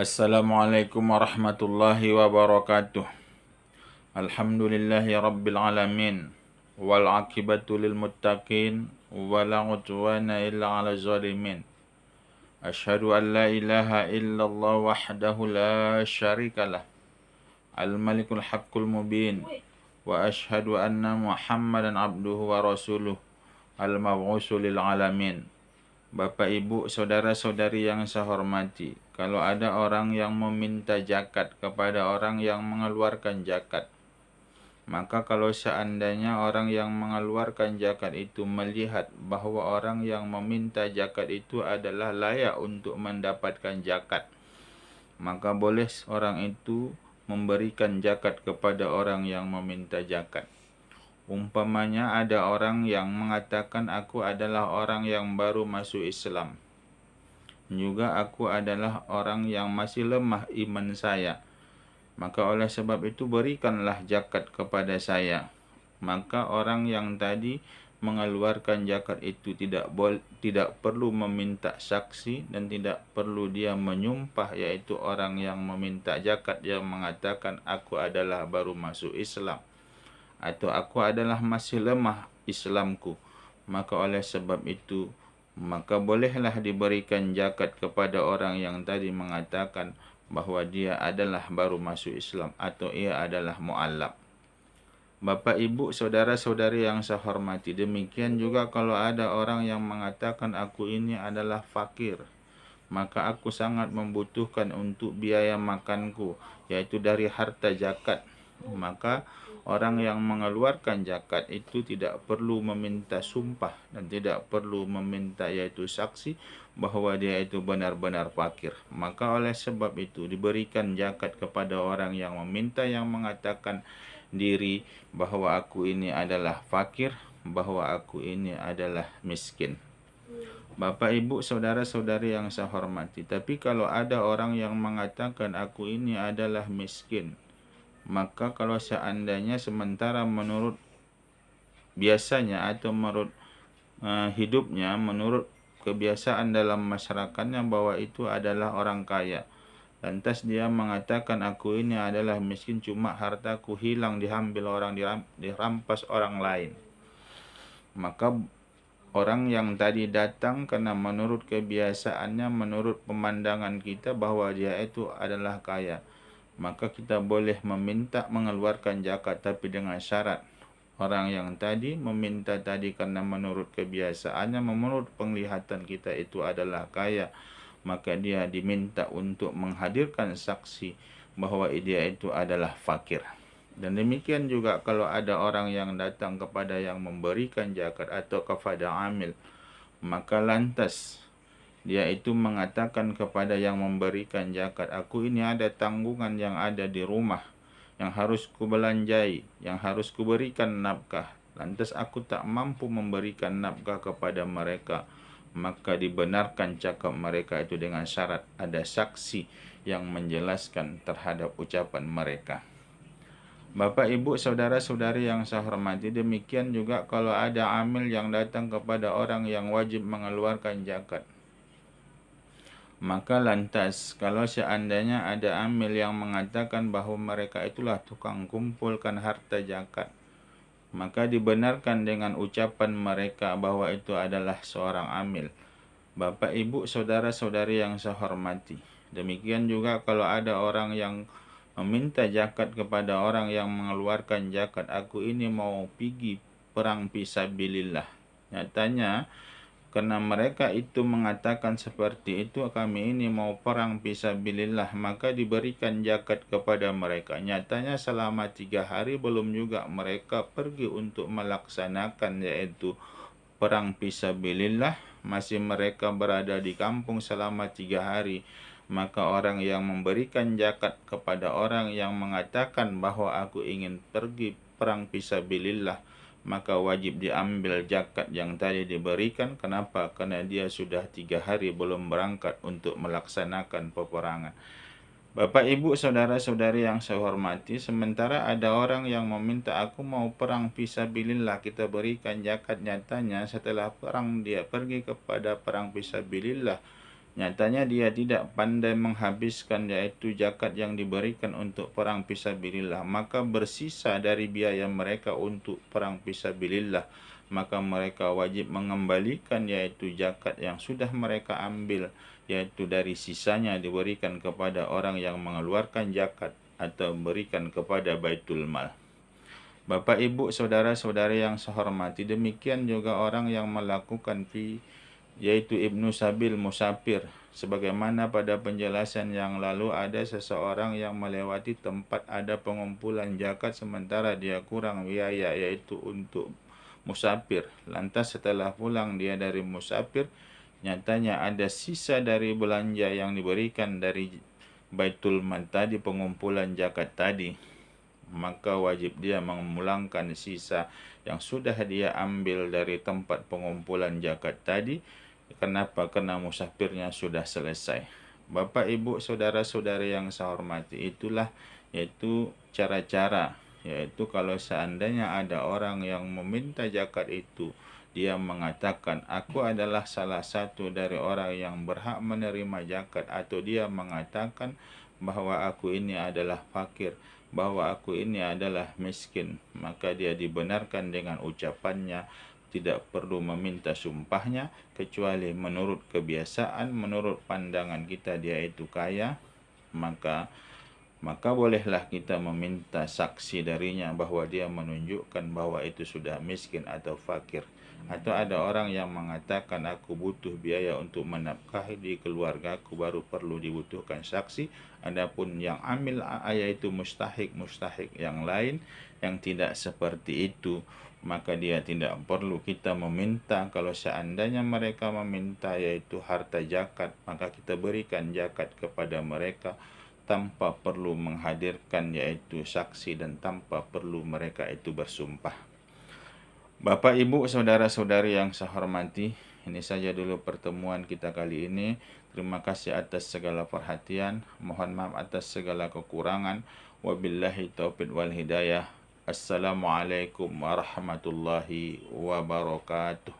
Assalamualaikum warahmatullahi wabarakatuh. Alhamdulillahi rabbil alamin. Wal akibatu lil muttaqin. Wala udwana illa ala zalimin. Ashhadu an la ilaha illallah wahdahu la syarikalah. Al malikul haqqul mubin. Wa ashhadu anna muhammadan abduhu wa rasuluh. Al mab'usu lil alamin. Bapak, Ibu, saudara-saudari yang saya hormati, kalau ada orang yang meminta zakat kepada orang yang mengeluarkan zakat, maka kalau seandainya orang yang mengeluarkan zakat itu melihat bahwa orang yang meminta zakat itu adalah layak untuk mendapatkan zakat, maka boleh orang itu memberikan zakat kepada orang yang meminta zakat. Umpamanya ada orang yang mengatakan aku adalah orang yang baru masuk Islam. Juga aku adalah orang yang masih lemah iman saya. Maka oleh sebab itu berikanlah zakat kepada saya. Maka orang yang tadi mengeluarkan zakat itu tidak perlu meminta saksi dan tidak perlu dia menyumpah, yaitu orang yang meminta zakat yang mengatakan aku adalah baru masuk Islam atau aku adalah masih lemah Islamku. Maka oleh sebab itu, maka bolehlah diberikan zakat kepada orang yang tadi mengatakan bahwa dia adalah baru masuk Islam atau ia adalah mu'allab. Bapak, Ibu, saudara-saudari yang saya hormati, demikian juga kalau ada orang yang mengatakan aku ini adalah fakir, maka aku sangat membutuhkan untuk biaya makanku, yaitu dari harta zakat. Maka orang yang mengeluarkan zakat itu tidak perlu meminta sumpah dan tidak perlu meminta yaitu saksi bahwa dia itu benar-benar fakir. Maka oleh sebab itu diberikan zakat kepada orang yang meminta, yang mengatakan diri bahwa aku ini adalah fakir, bahwa aku ini adalah miskin. Bapak, Ibu, saudara-saudari yang saya hormati, tapi kalau ada orang yang mengatakan aku ini adalah miskin, maka kalau seandainya sementara menurut biasanya atau menurut hidupnya, menurut kebiasaan dalam masyarakatnya bahwa itu adalah orang kaya, lantas dia mengatakan aku ini adalah miskin, cuma hartaku hilang, diambil orang, dirampas orang lain, maka orang yang tadi datang karena menurut kebiasaannya, menurut pemandangan kita bahwa dia itu adalah kaya, maka kita boleh meminta mengeluarkan zakat, tapi dengan syarat orang yang tadi meminta tadi karena menurut kebiasaannya, menurut penglihatan kita itu adalah kaya, maka dia diminta untuk menghadirkan saksi bahwa dia itu adalah fakir. Dan demikian juga kalau ada orang yang datang kepada yang memberikan zakat atau kepada amil, maka lantas dia itu mengatakan kepada yang memberikan zakat, aku ini ada tanggungan yang ada di rumah, yang harus kubelanjai, yang harus kuberikan nafkah, lantas aku tak mampu memberikan nafkah kepada mereka, maka dibenarkan cakap mereka itu dengan syarat ada saksi yang menjelaskan terhadap ucapan mereka. Bapak, Ibu, saudara-saudari yang saya hormati, demikian juga kalau ada amil yang datang kepada orang yang wajib mengeluarkan zakat, maka lantas kalau seandainya ada amil yang mengatakan bahwa mereka itulah tukang kumpulkan harta zakat, maka dibenarkan dengan ucapan mereka bahwa itu adalah seorang amil. Bapak, Ibu, saudara-saudari yang saya hormati, demikian juga kalau ada orang yang meminta zakat kepada orang yang mengeluarkan zakat, aku ini mau pergi perang fisabilillah. Nyatanya karena mereka itu mengatakan seperti itu, kami ini mau perang fisabilillah, maka diberikan zakat kepada mereka. Nyatanya selama 3 hari belum juga mereka pergi untuk melaksanakan yaitu perang fisabilillah, masih mereka berada di kampung selama 3 hari. Maka orang yang memberikan zakat kepada orang yang mengatakan bahwa aku ingin pergi perang fisabilillah, maka wajib diambil zakat yang tadi diberikan. Kenapa? Karena dia sudah 3 hari belum berangkat untuk melaksanakan peperangan. Bapak, Ibu, saudara-saudari yang saya hormati, sementara ada orang yang meminta aku mau perang fisabilillah, kita berikan zakat. Nyatanya setelah perang dia pergi kepada perang fisabilillah, Nyatanya dia tidak pandai menghabiskan yaitu zakat yang diberikan untuk perang fisabilillah, maka bersisa dari biaya mereka untuk perang fisabilillah, maka mereka wajib mengembalikan yaitu zakat yang sudah mereka ambil, yaitu dari sisanya diberikan kepada orang yang mengeluarkan zakat atau berikan kepada Baitul Mal. Bapak, Ibu, saudara-saudari yang saya hormati, demikian juga orang yang melakukan yaitu Ibnu Sabil musafir. Sebagaimana pada penjelasan yang lalu, ada seseorang yang melewati tempat ada pengumpulan zakat sementara dia kurang biaya yaitu untuk musafir. Lantas setelah pulang dia dari musafir, nyatanya ada sisa dari belanja yang diberikan dari Baitul Mal tadi, pengumpulan zakat tadi. Maka wajib dia memulangkan sisa yang sudah dia ambil dari tempat pengumpulan zakat tadi. Kenapa? Karena musafirnya sudah selesai. Bapak, Ibu, saudara-saudari yang saya hormati, itulah yaitu cara-cara, yaitu kalau seandainya ada orang yang meminta zakat itu, dia mengatakan, aku adalah salah satu dari orang yang berhak menerima zakat, atau dia mengatakan bahwa aku ini adalah fakir, bahwa aku ini adalah miskin, maka dia dibenarkan dengan ucapannya, tidak perlu meminta sumpahnya, kecuali menurut kebiasaan, menurut pandangan kita dia itu kaya, maka bolehlah kita meminta saksi darinya bahwa dia menunjukkan bahwa itu sudah miskin atau fakir. Atau ada orang yang mengatakan, aku butuh biaya untuk menafkahi di keluargaku, baru perlu dibutuhkan saksi. Adapun yang ambil yaitu mustahik yang lain yang tidak seperti itu, maka dia tidak perlu kita meminta. Kalau seandainya mereka meminta yaitu harta zakat, maka kita berikan zakat kepada mereka tanpa perlu menghadirkan yaitu saksi dan tanpa perlu mereka itu bersumpah. Bapak, Ibu, saudara-saudari yang saya hormati, ini saja dulu pertemuan kita kali ini. Terima kasih atas segala perhatian. Mohon maaf atas segala kekurangan. Wabillahi taufiq wal hidayah. Assalamualaikum warahmatullahi wabarakatuh.